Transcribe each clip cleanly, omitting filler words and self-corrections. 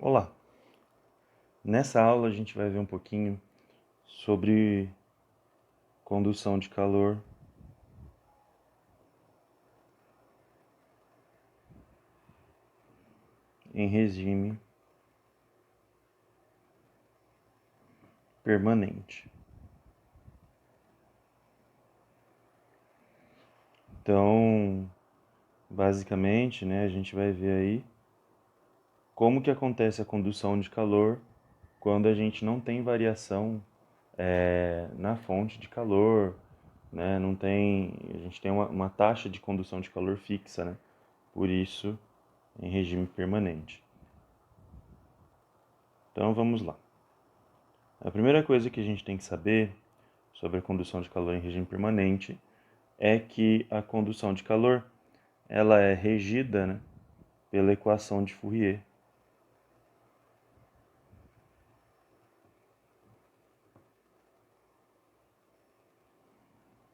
Olá! Nessa aula a gente vai ver um pouquinho sobre condução de calor em regime permanente. Então, basicamente, a gente vai ver aí como que acontece a condução de calor quando a gente não tem variação na fonte de calor, Não tem, a gente tem uma taxa de condução de calor fixa, Por isso, em regime permanente. Então, vamos lá. A primeira coisa que a gente tem que saber sobre a condução de calor em regime permanente é que a condução de calor ela é regida, pela equação de Fourier.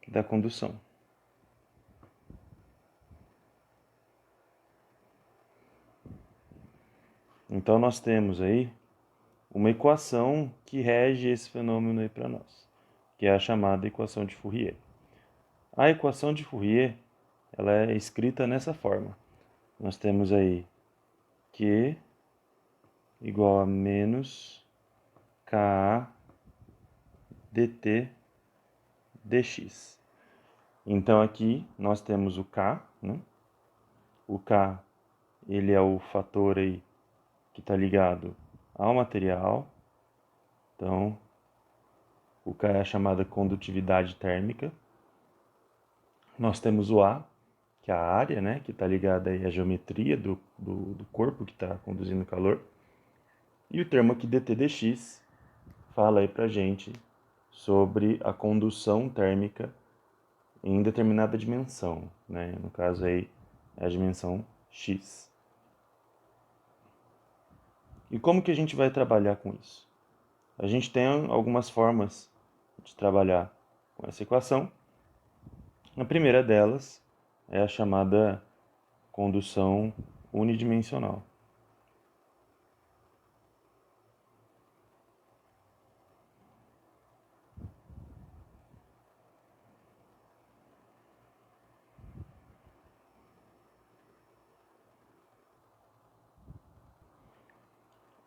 Da condução. Então nós temos aí uma equação que rege esse fenômeno aí para nós, que é a chamada equação de Fourier. A equação de Fourier ela é escrita nessa forma. Nós temos aí Q igual a menos Ka dt dx. Então aqui nós temos o K, O K ele é o fator aí que está ligado ao material. Então, o K é a chamada condutividade térmica. Nós temos o A, que é a área, que está ligada aí à geometria do corpo que está conduzindo o calor. E o termo aqui dt dx fala aí pra gente sobre a condução térmica em determinada dimensão, No caso aí, é a dimensão x. E como que a gente vai trabalhar com isso? A gente tem algumas formas de trabalhar com essa equação. A primeira delas é a chamada condução unidimensional.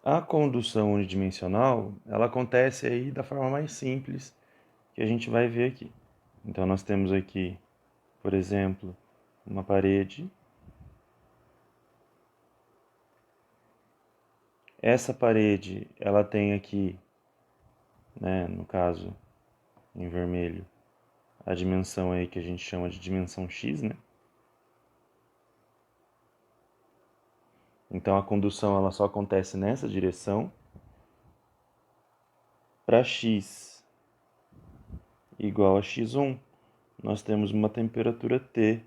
A condução unidimensional, ela acontece aí da forma mais simples que a gente vai ver aqui. Então nós temos aqui, por exemplo, uma parede. Essa parede, ela tem aqui, no caso, em vermelho, a dimensão aí que a gente chama de dimensão x, Então a condução ela só acontece nessa direção. Para x igual a x1, nós temos uma temperatura T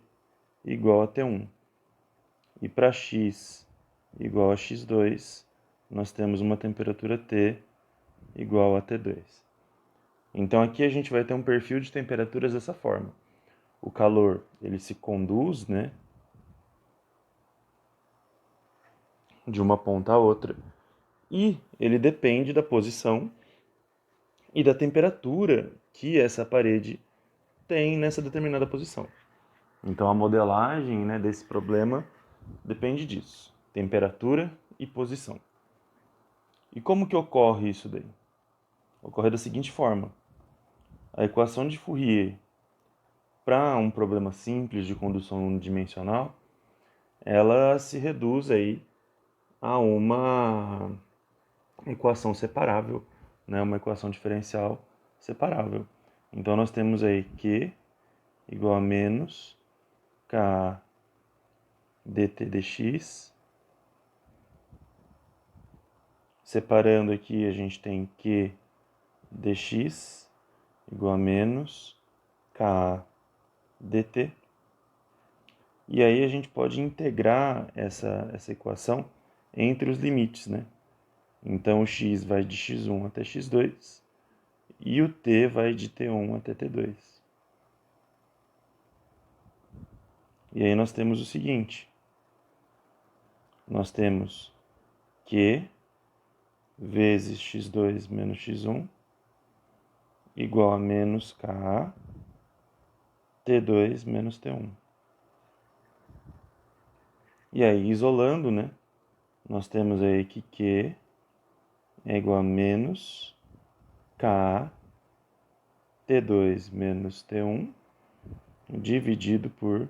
igual a T1. E para x igual a x2, nós temos uma temperatura T igual a T2. Então aqui a gente vai ter um perfil de temperaturas dessa forma. O calor ele se conduz, de uma ponta a outra, e ele depende da posição e da temperatura que essa parede tem nessa determinada posição. Então a modelagem, desse problema depende disso, temperatura e posição. E como que ocorre isso daí? Ocorre da seguinte forma: a equação de Fourier para um problema simples de condução unidimensional, ela se reduz aí a uma equação separável, uma equação diferencial separável. Então nós temos aí Q igual a menos K dt dx. Separando aqui a gente tem Q dx igual a menos Ka dt. E aí a gente pode integrar essa equação entre os limites, Então o x vai de x1 até x2 e o t vai de t1 até t2. E aí nós temos o seguinte: nós temos Q vezes x2 menos x1 igual a menos Ka T2 menos T1. E aí, isolando, né? Nós temos aí que Q é igual a menos Ka T2 menos T1 dividido por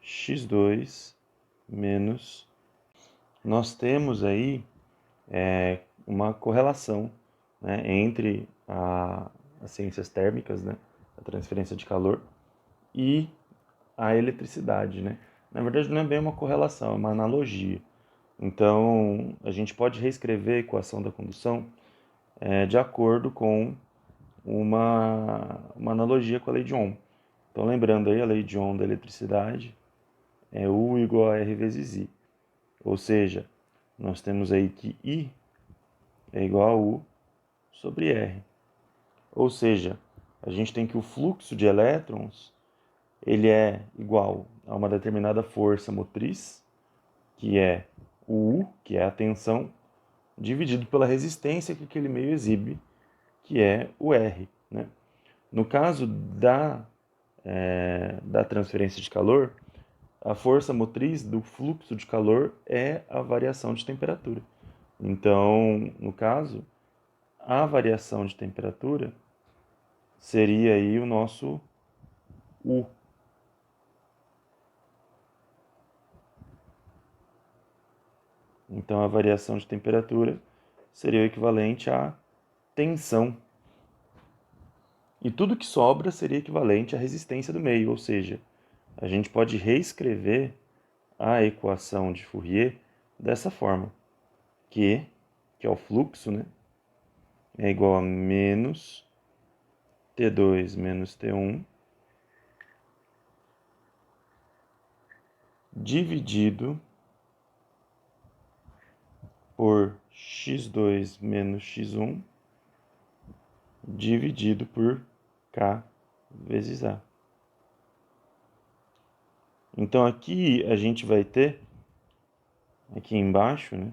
x2 menos... Nós temos aí uma correlação, né, entre as ciências térmicas, né, a transferência de calor, e a eletricidade, né? Na verdade, não é bem uma correlação, é uma analogia. Então, a gente pode reescrever a equação da condução de acordo com uma analogia com a lei de Ohm. Então, lembrando aí, a lei de Ohm da eletricidade é U igual a R vezes I. Ou seja, nós temos aí que I é igual a U sobre R. Ou seja, a gente tem que o fluxo de elétrons ele é igual a uma determinada força motriz, que é o U, que é a tensão, dividido pela resistência que aquele meio exibe, que é o R. Né? No caso da transferência de calor, a força motriz do fluxo de calor é a variação de temperatura. Então, no caso, a variação de temperatura seria aí o nosso U. Então, a variação de temperatura seria o equivalente à tensão. E tudo que sobra seria equivalente à resistência do meio, ou seja, a gente pode reescrever a equação de Fourier dessa forma, que é o fluxo, né, é igual a menos T2 menos T1 dividido por x2 menos x1 dividido por K vezes A. Então aqui a gente vai ter, aqui embaixo, né,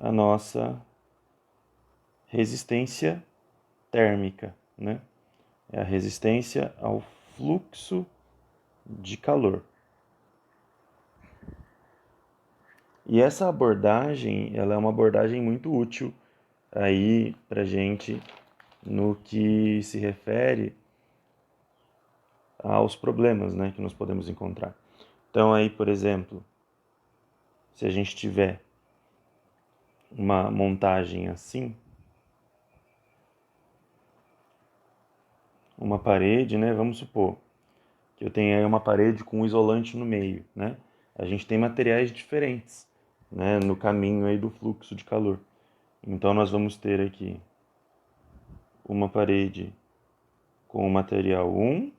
a nossa resistência térmica, né? É a resistência ao fluxo de calor. E essa abordagem, ela é uma abordagem muito útil aí pra gente no que se refere aos problemas, né, que nós podemos encontrar. Então aí, por exemplo, se a gente tiver uma montagem assim, uma parede, né, vamos supor que eu tenho aí uma parede com um isolante no meio, né? A gente tem materiais diferentes, né, no caminho aí do fluxo de calor. Então nós vamos ter aqui uma parede com o material 1,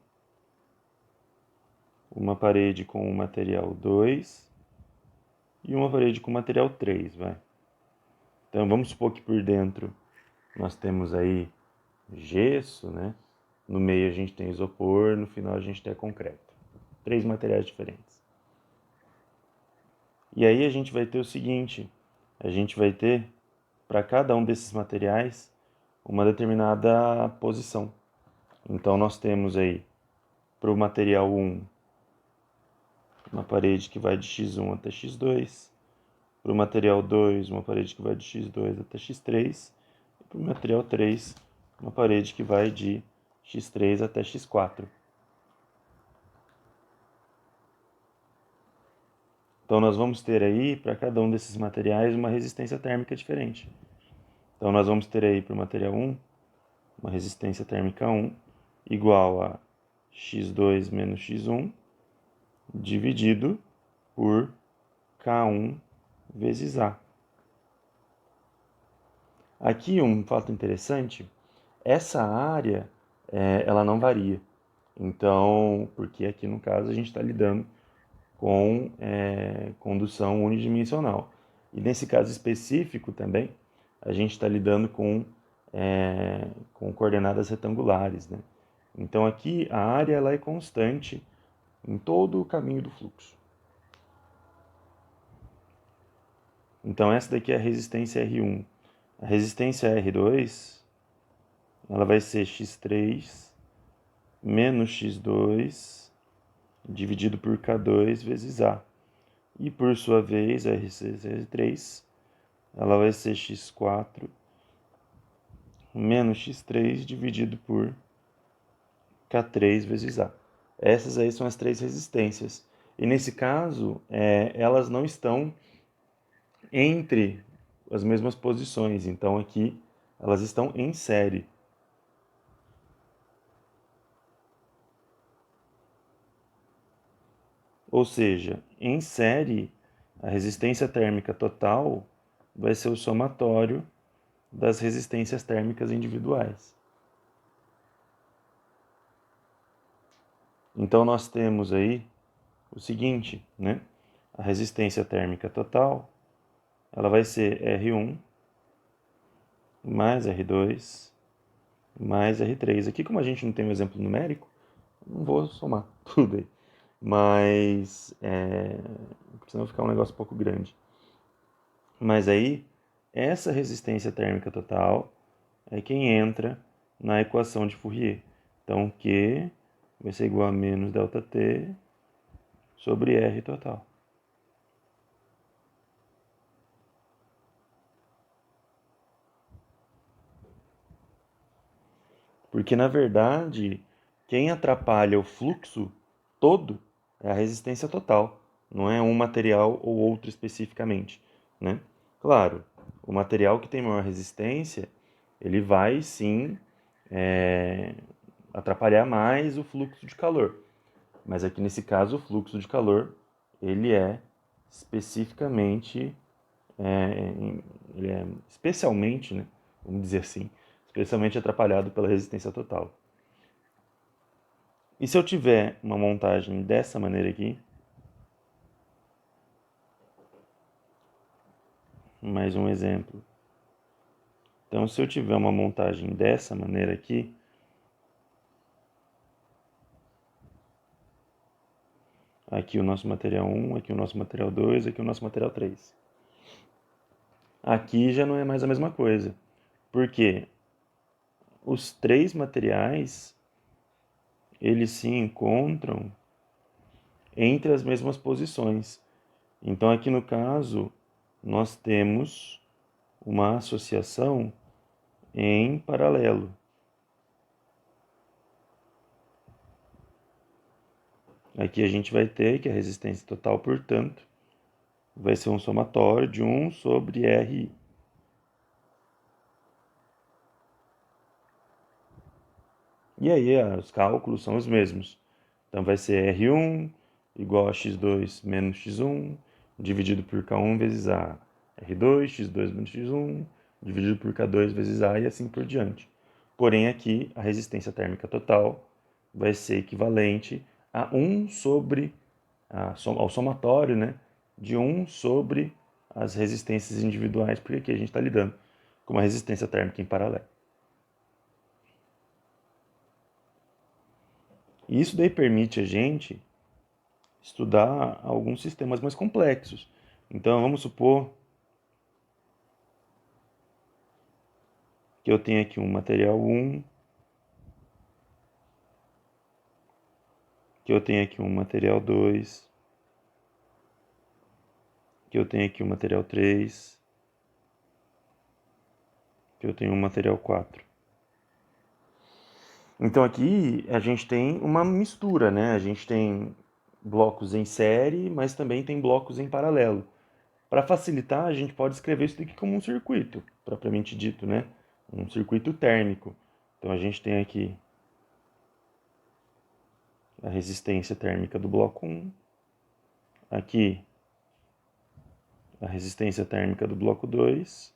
uma parede com o material 2 e uma parede com o material 3, vai. Então vamos supor que por dentro nós temos aí gesso, né? No meio a gente tem isopor, no final a gente tem concreto. 3 materiais diferentes. E aí a gente vai ter o seguinte, a gente vai ter para cada um desses materiais uma determinada posição. Então nós temos aí para o material 1 uma parede que vai de x1 até x2, para o material 2 uma parede que vai de x2 até x3, e para o material 3 uma parede que vai de x3 até x4. Então nós vamos ter aí para cada um desses materiais uma resistência térmica diferente. Então nós vamos ter aí para o material 1 uma resistência térmica 1 igual a x2 menos x1 dividido por K1 vezes A. Aqui um fato interessante, essa área ela não varia. Então, porque aqui no caso a gente está lidando com condução unidimensional. E nesse caso específico também, a gente está lidando com coordenadas retangulares, né? Então aqui a área ela é constante em todo o caminho do fluxo. Então essa daqui é a resistência R1. A resistência R2, ela vai ser X3 menos X2 dividido por K2 vezes A. E por sua vez, a R3, ela vai ser X4 menos X3 dividido por K3 vezes A. Essas aí são as três resistências. E nesse caso, elas não estão entre as mesmas posições. Então aqui elas estão em série. Ou seja, em série, a resistência térmica total vai ser o somatório das resistências térmicas individuais. Então nós temos aí o seguinte, né? A resistência térmica total, ela vai ser R1 mais R2 mais R3. Aqui, como a gente não tem um exemplo numérico, não vou somar tudo aí. Mas, senão ficar um negócio um pouco grande. Mas aí, essa resistência térmica total é quem entra na equação de Fourier. Então, Q vai ser igual a menos ΔT sobre R total. Porque, na verdade, quem atrapalha o fluxo todo é a resistência total, não é um material ou outro especificamente, né? Claro, o material que tem maior resistência, ele vai sim atrapalhar mais o fluxo de calor. Mas aqui nesse caso, o fluxo de calor, ele é especificamente, ele é especialmente, né, vamos dizer assim, especialmente atrapalhado pela resistência total. E se eu tiver uma montagem dessa maneira aqui, mais um exemplo. Então, se eu tiver uma montagem dessa maneira aqui, aqui o nosso material 1, aqui o nosso material 2, aqui o nosso material 3. Aqui já não é mais a mesma coisa, porque os três materiais, eles se encontram entre as mesmas posições. Então, aqui no caso, nós temos uma associação em paralelo. Aqui a gente vai ter que a resistência total, portanto, vai ser um somatório de 1 sobre Ri. E aí os cálculos são os mesmos. Então vai ser R1 igual a x2 menos x1 dividido por K1 vezes A. R2, x2 menos x1 dividido por K2 vezes A e assim por diante. Porém aqui a resistência térmica total vai ser equivalente a 1 sobre, ao somatório, né, de 1 sobre as resistências individuais, porque aqui a gente está lidando com uma resistência térmica em paralelo. E isso daí permite a gente estudar alguns sistemas mais complexos. Então, vamos supor que eu tenho aqui um material 1, que eu tenho aqui um material 2, que eu tenho aqui um material 3, que eu tenho um material 4. Então aqui a gente tem uma mistura, né? A gente tem blocos em série, mas também tem blocos em paralelo. Para facilitar, a gente pode escrever isso daqui como um circuito, propriamente dito, né? Um circuito térmico. Então a gente tem aqui a resistência térmica do bloco 1, aqui a resistência térmica do bloco 2,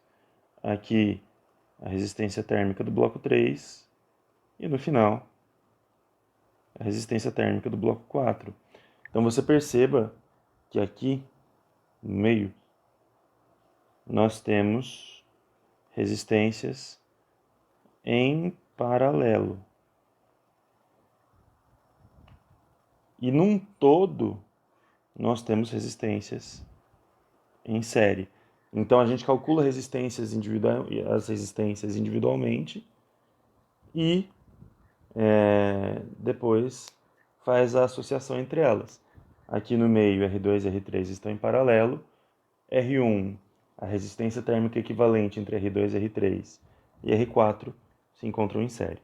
aqui a resistência térmica do bloco 3 e no final a resistência térmica do bloco 4. Então você perceba que aqui no meio nós temos resistências em paralelo. E num todo nós temos resistências em série. Então a gente calcula as resistências individualmente e depois faz a associação entre elas. Aqui no meio, R2 e R3 estão em paralelo. R1, a resistência térmica equivalente entre R2, R3 e R4 se encontram em série.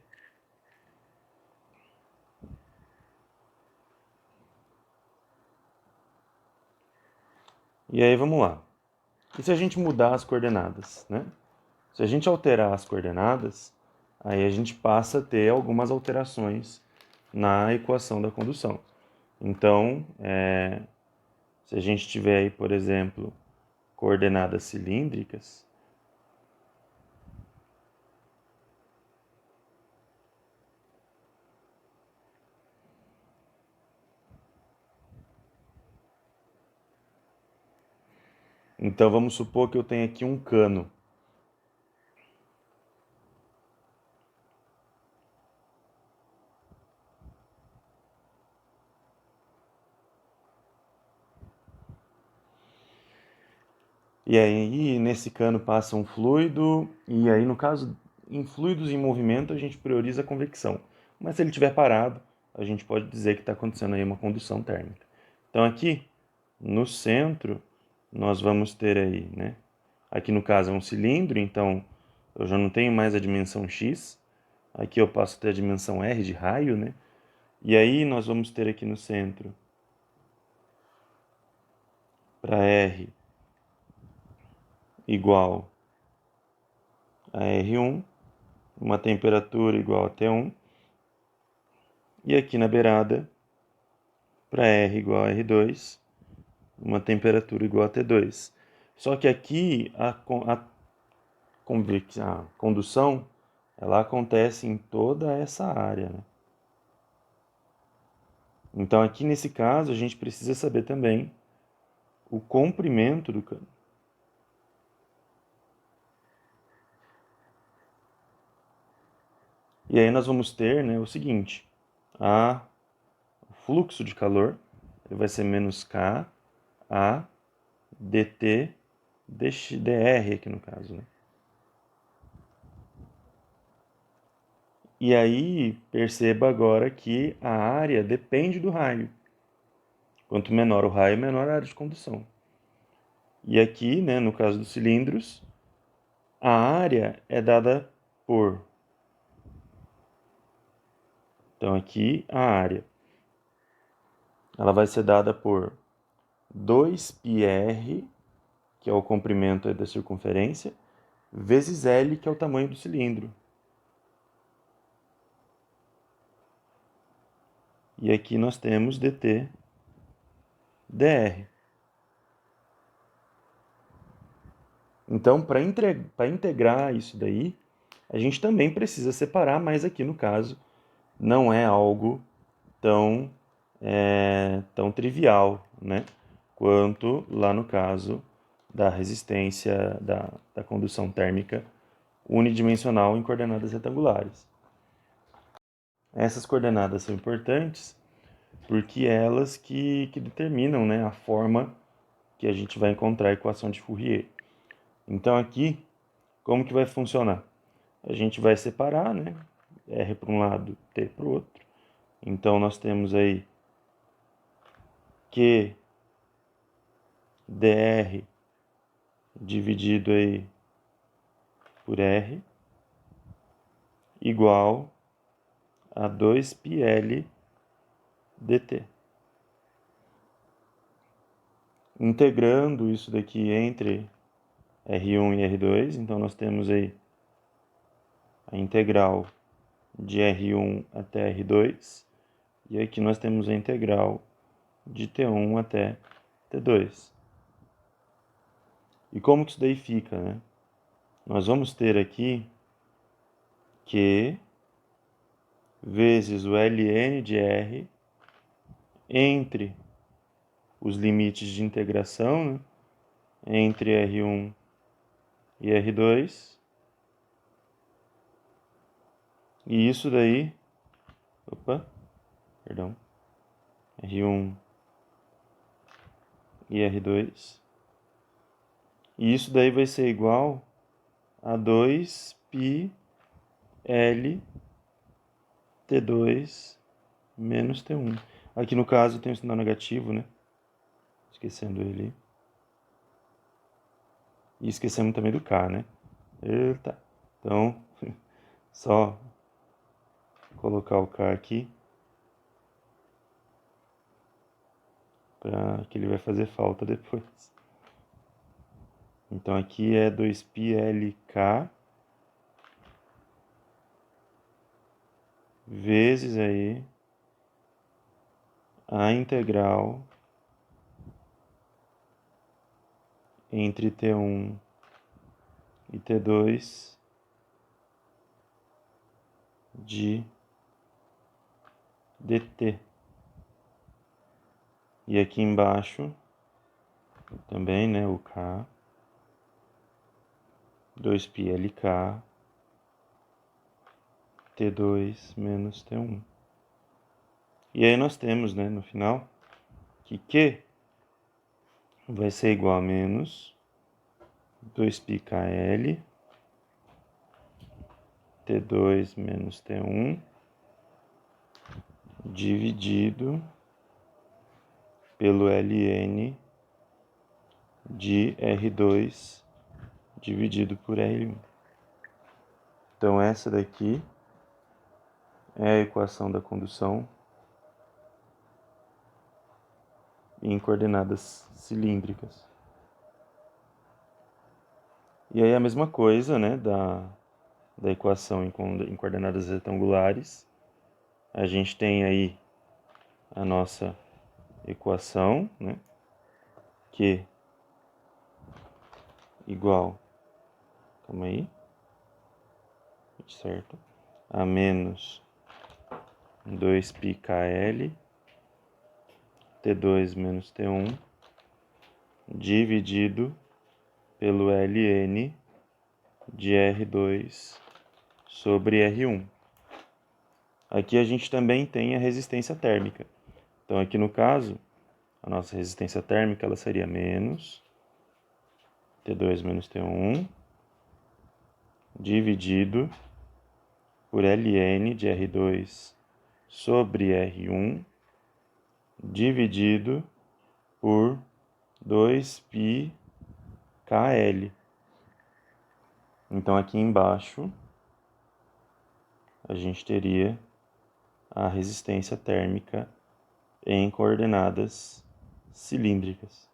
E aí vamos lá. E se a gente mudar as coordenadas, né? Se a gente alterar as coordenadas, aí a gente passa a ter algumas alterações na equação da condução. Então, se a gente tiver aí, por exemplo, coordenadas cilíndricas, então vamos supor que eu tenho aqui um cano. E aí, nesse cano passa um fluido, e aí, no caso, em fluidos em movimento, a gente prioriza a convecção. Mas se ele estiver parado, a gente pode dizer que está acontecendo aí uma condução térmica. Então, aqui, no centro, nós vamos ter aí, né? Aqui, no caso, é um cilindro, então eu já não tenho mais a dimensão x. Aqui eu passo a ter a dimensão r de raio, né? E aí, nós vamos ter aqui no centro, para r igual a R1, uma temperatura igual a T1, e aqui na beirada, para R igual a R2, uma temperatura igual a T2. Só que aqui a condução ela acontece em toda essa área, né? Então aqui nesse caso a gente precisa saber também o comprimento do cano. E aí nós vamos ter, né, o seguinte, o fluxo de calor ele vai ser menos K A dt dr aqui no caso, né? E aí perceba agora que a área depende do raio. Quanto menor o raio, menor a área de condução. E aqui, né, no caso dos cilindros, a área é dada por. Então aqui a área ela vai ser dada por 2πr, que é o comprimento da circunferência, vezes L, que é o tamanho do cilindro. E aqui nós temos dt dr. Então, para integrar isso daí, a gente também precisa separar, mas aqui no caso não é algo tão, tão trivial, né? Quanto lá no caso da resistência da condução térmica unidimensional em coordenadas retangulares. Essas coordenadas são importantes porque elas que determinam, né, a forma que a gente vai encontrar a equação de Fourier. Então aqui, como que vai funcionar? A gente vai separar, né? R para um lado, T para o outro. Então nós temos aí Q dr dividido aí por R igual a 2πL dt. Integrando isso daqui entre R1 e R2, então nós temos aí a integral de R1 até R2, e aqui nós temos a integral de T1 até T2. E como que isso daí fica, né? Nós vamos ter aqui Q vezes o ln de R entre os limites de integração, né? Entre R1 e R2. E isso daí, R1 e R2. E isso daí vai ser igual a 2π L T2 menos T1. Aqui no caso tem o sinal negativo, né? Esquecendo ele. E esquecemos também do K, né? Eita. Então, só colocar o K aqui. Que ele vai fazer falta depois. Então aqui é 2πLK vezes aí a integral entre T1 e T2 de dt. E aqui embaixo também, né, o K, 2πLK T2 menos T1. E aí nós temos, né, no final, que Q vai ser igual a menos 2πKL T2 menos T1 dividido pelo ln de R2 dividido por R1. Então essa daqui é a equação da condução em coordenadas cilíndricas. E aí a mesma coisa, né, da equação em coordenadas retangulares. A gente tem aí a nossa equação, né, Q igual, calma aí, certo, a menos 2πKL T2 menos T1 dividido pelo ln de R2 sobre R1. Aqui a gente também tem a resistência térmica. Então aqui no caso, a nossa resistência térmica ela seria menos T2 menos T1 dividido por ln de R2 sobre R1 dividido por 2πKL. Então aqui embaixo a gente teria a resistência térmica em coordenadas cilíndricas.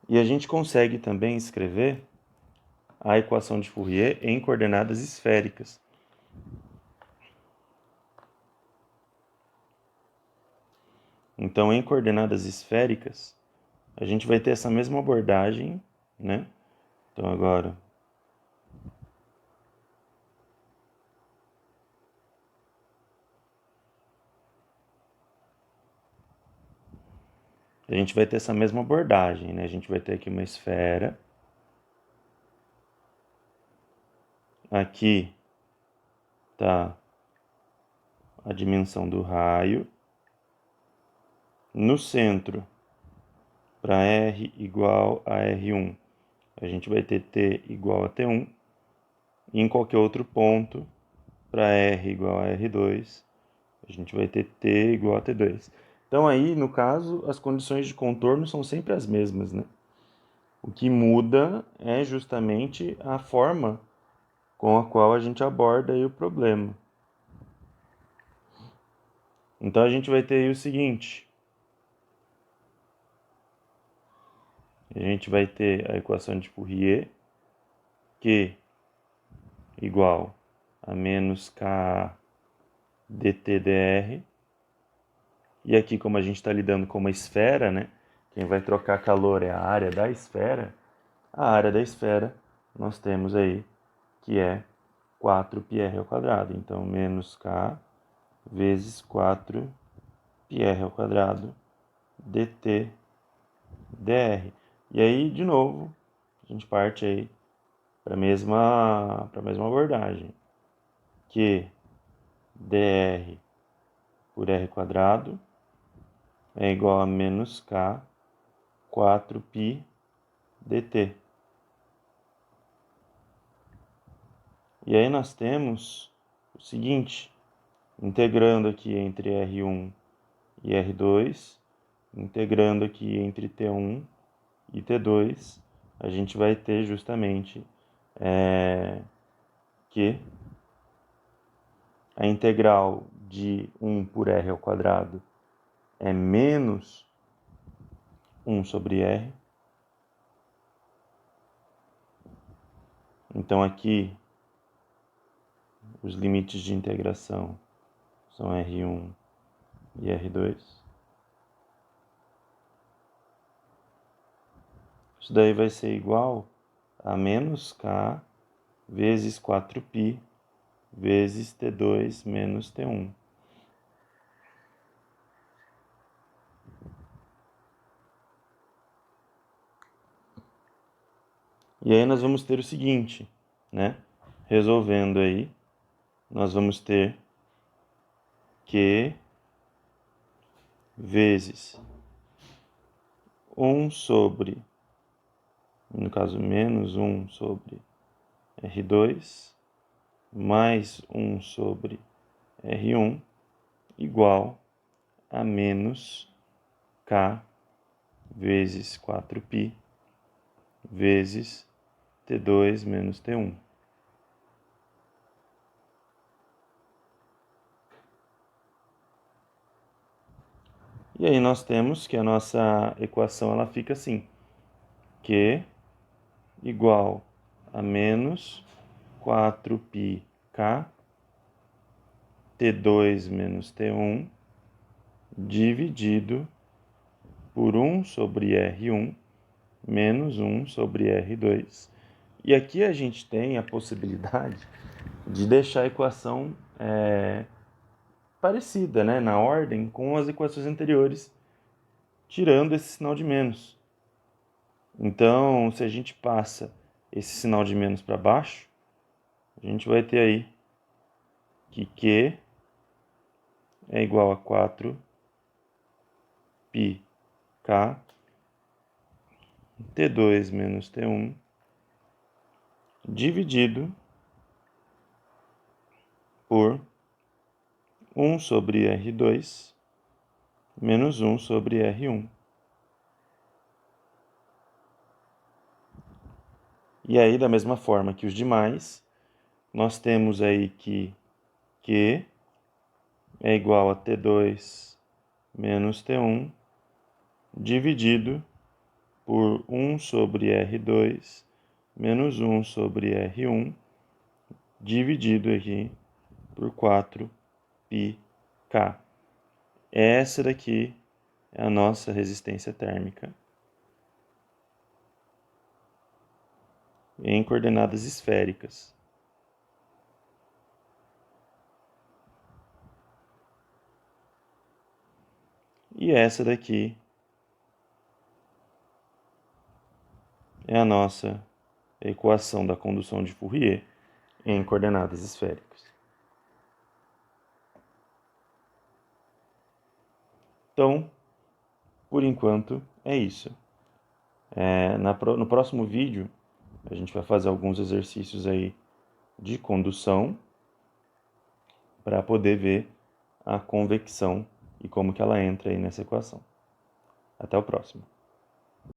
E a gente consegue também escrever a equação de Fourier em coordenadas esféricas. Então, em coordenadas esféricas, a gente vai ter essa mesma abordagem, né? Então, agora, a gente vai ter essa mesma abordagem, né? A gente vai ter aqui uma esfera. Aqui está a dimensão do raio. No centro, para R igual a R1, a gente vai ter T igual a T1. E em qualquer outro ponto, para R igual a R2, a gente vai ter T igual a T2. Então aí, no caso, as condições de contorno são sempre as mesmas, né? O que muda é justamente a forma com a qual a gente aborda aí o problema. Então a gente vai ter aí o seguinte. A gente vai ter a equação de Fourier, Q igual a menos Ka dt dr. E aqui, como a gente está lidando com uma esfera, né? Quem vai trocar calor é a área da esfera. A área da esfera nós temos aí que é 4πr ao quadrado. Então, menos K vezes 4πr ao quadrado dt dr. E aí, de novo, a gente parte aí para a mesma abordagem. Que dr por r² é igual a menos k 4π dt. E aí nós temos o seguinte, integrando aqui entre R1 e R2, integrando aqui entre T1 e T2, a gente vai ter justamente que a integral de 1 por r² é menos 1 sobre r. Então aqui os limites de integração são R1 e R2. Isso daí vai ser igual a menos k vezes 4π vezes T2 menos T1. E aí nós vamos ter o seguinte, né? Resolvendo aí, nós vamos ter Q vezes 1 sobre, no caso, menos 1 sobre R2, mais 1 sobre R1, igual a menos K vezes 4π vezes T2 menos T1. E aí nós temos que a nossa equação ela fica assim, Q igual a menos 4πk T2 menos T1 dividido por 1 sobre R1 menos 1 sobre R2. E aqui a gente tem a possibilidade de deixar a equação parecida, né, na ordem com as equações anteriores, tirando esse sinal de menos. Então, se a gente passa esse sinal de menos para baixo, a gente vai ter aí que Q é igual a 4πk T2 menos T1 dividido por 1 sobre R2 menos 1 sobre R1. E aí, da mesma forma que os demais, nós temos aí que Q é igual a T2 menos T1 dividido por 1 sobre R2 menos 1 sobre R1 dividido aqui por 4πk. Essa daqui é a nossa resistência térmica em coordenadas esféricas. E essa daqui é a nossa equação da condução de Fourier em coordenadas esféricas. Então, por enquanto, é isso. No próximo vídeo, a gente vai fazer alguns exercícios aí de condução para poder ver a convecção e como que ela entra aí nessa equação. Até o próximo.